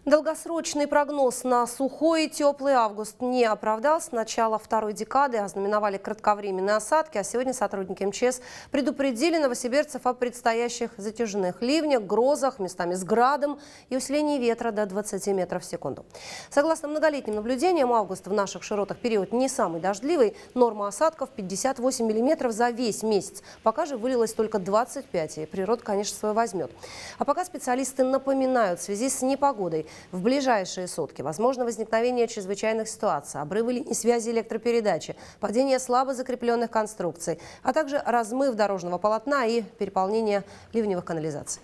Долгосрочный прогноз на сухой и теплый август не оправдался. С начала второй декады ознаменовали кратковременные осадки, а сегодня сотрудники МЧС предупредили новосибирцев о предстоящих затяжных ливнях, грозах, местами с градом и усилении ветра до 20 метров в секунду. Согласно многолетним наблюдениям, август в наших широтах период не самый дождливый. Норма осадков 58 миллиметров за весь месяц. Пока же вылилось только 25, и природа, конечно, свое возьмет. А пока специалисты напоминают, в связи с непогодой в ближайшие сутки возможно возникновение чрезвычайных ситуаций, обрывы линий связи электропередачи, падение слабо закрепленных конструкций, а также размыв дорожного полотна и переполнение ливневых канализаций.